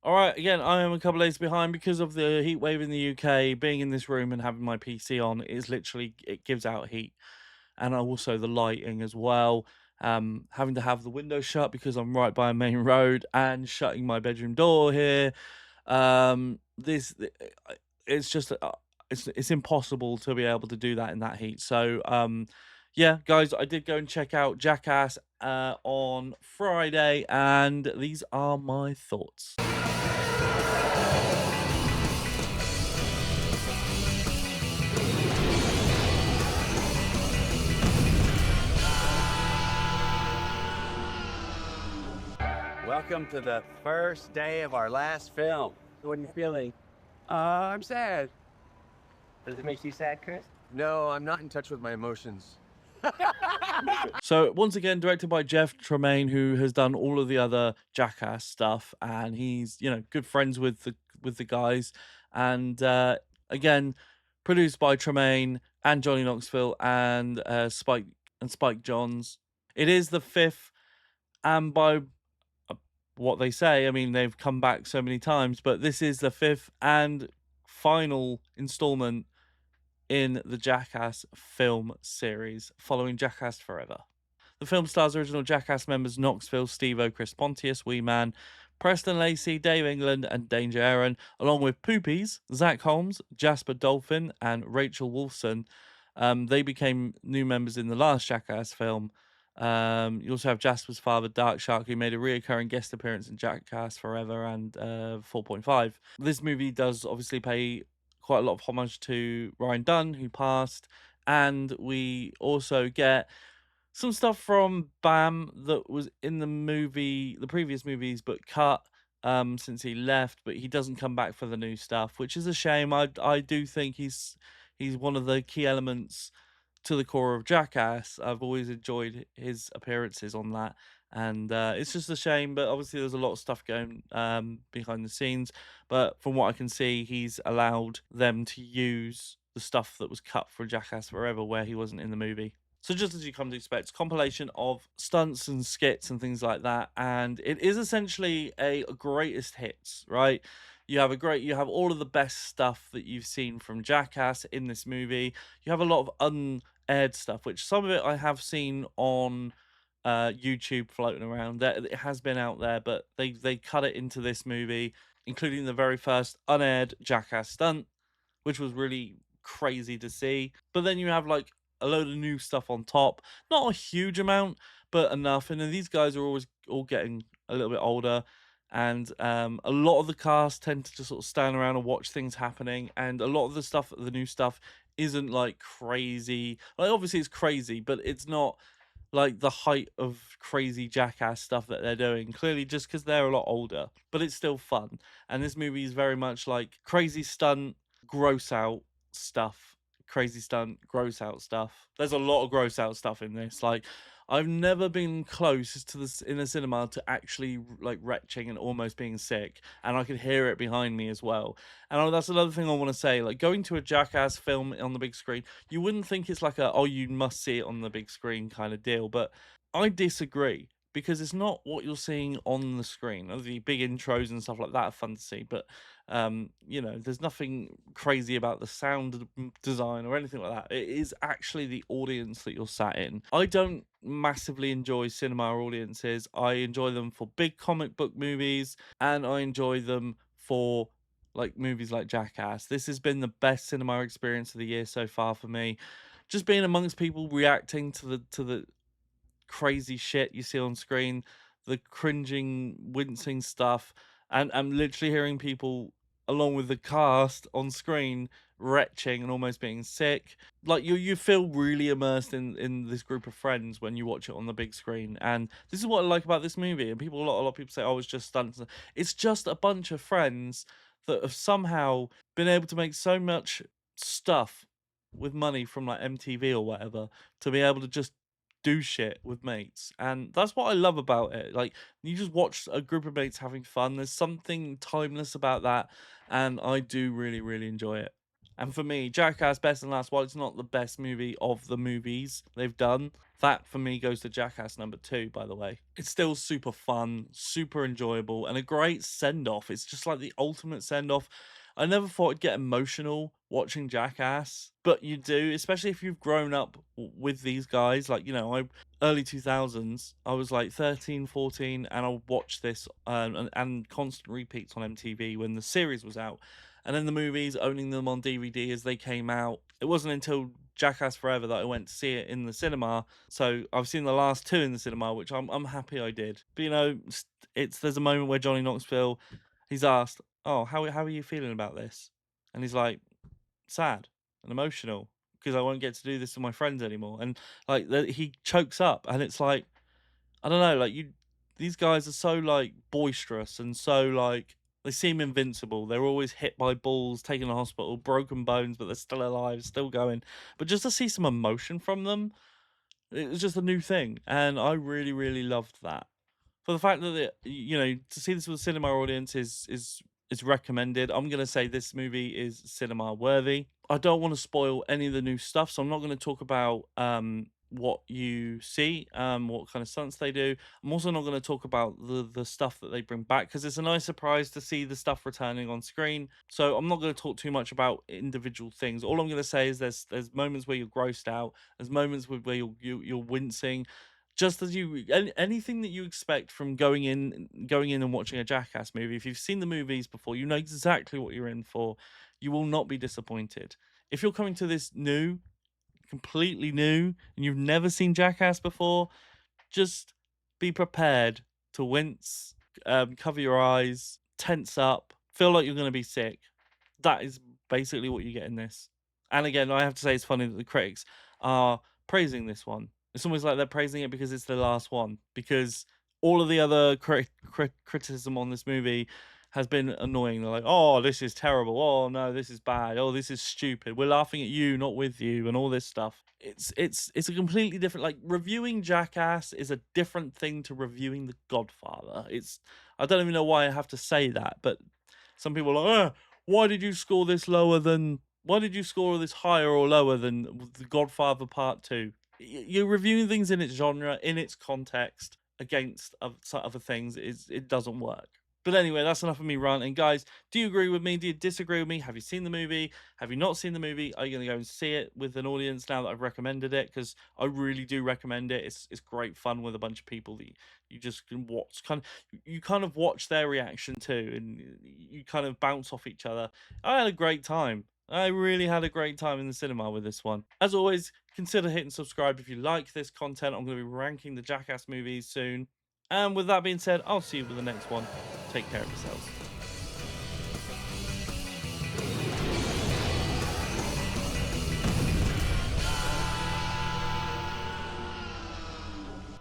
All right, again, I am a couple of days behind because of the heat wave in the UK. Being in this room and having my PC on is literally, it gives out heat, and also the lighting as well. Having to have the window shut because I'm right by a main road and shutting my bedroom door here. This it's just it's impossible to be able to do that in that heat. So yeah, guys, I did go and check out Jackass on Friday, and these are my thoughts. Welcome to the first day of our last film. What are you feeling? I'm sad. Does it make you sad, Chris? No, I'm not in touch with my emotions. So once again, directed by Jeff Tremaine, who has done all of the other Jackass stuff, and he's good friends with the guys, and again produced by Tremaine and Johnny Knoxville and Spike Johns. It is the fifth, and by what they say, I mean they've come back so many times, but this is the fifth and final installment in the Jackass film series, following Jackass Forever. The film stars original Jackass members Knoxville, Steve-O, Chris Pontius, Wee Man, Preston Lacey, Dave England, and Danger Aaron, along with Poopies, Zach Holmes, Jasper Dolphin, and Rachel Wolfson. They became new members in the last Jackass film. You also have Jasper's father, Dark Shark, who made a reoccurring guest appearance in Jackass Forever and 4.5. This movie does obviously pay quite a lot of homage to Ryan Dunn, who passed, and we also get some stuff from Bam that was in the previous movies, but cut since he left. But he doesn't come back for the new stuff, which is a shame. I do think he's one of the key elements to the core of Jackass. I've always enjoyed his appearances on that, and it's just a shame. But obviously, there's a lot of stuff going behind the scenes. But from what I can see, he's allowed them to use the stuff that was cut for Jackass Forever, where he wasn't in the movie. So just as you come to expect, compilation of stunts and skits and things like that, and it is essentially a greatest hits, right? You have all of the best stuff that you've seen from Jackass in this movie. You have a lot of unaired stuff, which some of it I have seen on YouTube floating around. That it has been out there, but they cut it into this movie, including the very first unaired Jackass stunt, which was really crazy to see. But then you have like a load of new stuff on top. Not a huge amount, but enough. And then these guys are always all getting a little bit older. And a lot of the cast tend to just sort of stand around and watch things happening. And a lot of the new stuff, isn't like crazy. Like obviously it's crazy, but it's not like the height of crazy Jackass stuff that they're doing. Clearly, just because they're a lot older, but it's still fun. And this movie is very much like crazy stunt, gross out stuff. Crazy stunt, gross out stuff. There's a lot of gross out stuff in this. Like, I've never been close to this in a cinema to actually like retching and almost being sick, and I could hear it behind me as well. And that's another thing I want to say. Like going to a Jackass film on the big screen, you wouldn't think it's like a you must see it on the big screen kind of deal, but I disagree because it's not what you're seeing on the screen. The big intros and stuff like that are fun to see, but there's nothing crazy about the sound design or anything like that. It is actually the audience that you're sat in. I don't massively enjoy cinema audiences. I enjoy them for big comic book movies, and I enjoy them for like movies like Jackass. This has been the best cinema experience of the year so far for me. Just being amongst people reacting to the crazy shit you see on screen, the cringing, wincing stuff, and I'm literally hearing people along with the cast on screen retching and almost being sick. Like you feel really immersed in this group of friends when you watch it on the big screen. And this is what I like about this movie. And a lot of people say, oh, it's just stunts. It's just a bunch of friends that have somehow been able to make so much stuff with money from like MTV or whatever, to be able to just do shit with mates. And that's what I love about it. Like, you just watch a group of mates having fun. There's something timeless about that, and I do really, really enjoy it. And for me, Jackass Best and Last, while it's not the best movie of the movies they've done, that for me goes to Jackass #2, by the way. It's still super fun, super enjoyable, and a great send off. It's just like the ultimate send off. I never thought I'd get emotional watching Jackass, but you do, especially if you've grown up with these guys. Like, early 2000s, I was like 13, 14, and I watched this and constant repeats on MTV when the series was out. And then the movies, owning them on DVD as they came out. It wasn't until Jackass Forever that I went to see it in the cinema. So I've seen the last two in the cinema, which I'm happy I did. But there's a moment where Johnny Knoxville, he's asked, "Oh, how are you feeling about this?" And he's like, "Sad and emotional because I won't get to do this with my friends anymore." And he chokes up, and it's like, I don't know, these guys are so like boisterous and so like they seem invincible. They're always hit by balls, taken to hospital, broken bones, but they're still alive, still going. But just to see some emotion from them, it was just a new thing, and I really, really loved that. For the fact that to see this with a cinema audience is recommended. I'm gonna say this movie is cinema worthy. I don't want to spoil any of the new stuff, so I'm not going to talk about what you see, what kind of stunts they do. I'm also not going to talk about the stuff that they bring back because it's a nice surprise to see the stuff returning on screen. So I'm not going to talk too much about individual things. All I'm going to say is there's moments where you're grossed out. There's moments where you're wincing. Just as anything that you expect from going in and watching a Jackass movie. If you've seen the movies before, you know exactly what you're in for. You will not be disappointed. If you're coming to this completely new, and you've never seen Jackass before, just be prepared to wince, cover your eyes, tense up, feel like you're going to be sick. That is basically what you get in this. And again, I have to say it's funny that the critics are praising this one. It's almost like they're praising it because it's the last one. Because all of the other criticism on this movie has been annoying. They're like, "Oh, this is terrible. Oh no, this is bad. Oh, this is stupid. We're laughing at you, not with you," and all this stuff. It's a completely different. Like, reviewing Jackass is a different thing to reviewing The Godfather. I don't even know why I have to say that, but some people are like, why did you score this higher or lower than The Godfather Part 2? You're reviewing things in its genre, in its context, against other things. It doesn't work. But anyway, that's enough of me ranting. Guys, do you agree with me? Do you disagree with me? Have you seen the movie? Have you not seen the movie? Are you going to go and see it with an audience now that I've recommended it? Because I really do recommend it. It's great fun with a bunch of people that you just can watch. You kind of watch their reaction too, and you kind of bounce off each other. I had a great time. I really had a great time in the cinema with this one. As always, consider hitting subscribe if you like this content. I'm going to be ranking the Jackass movies soon. And with that being said, I'll see you with the next one. Take care of yourselves.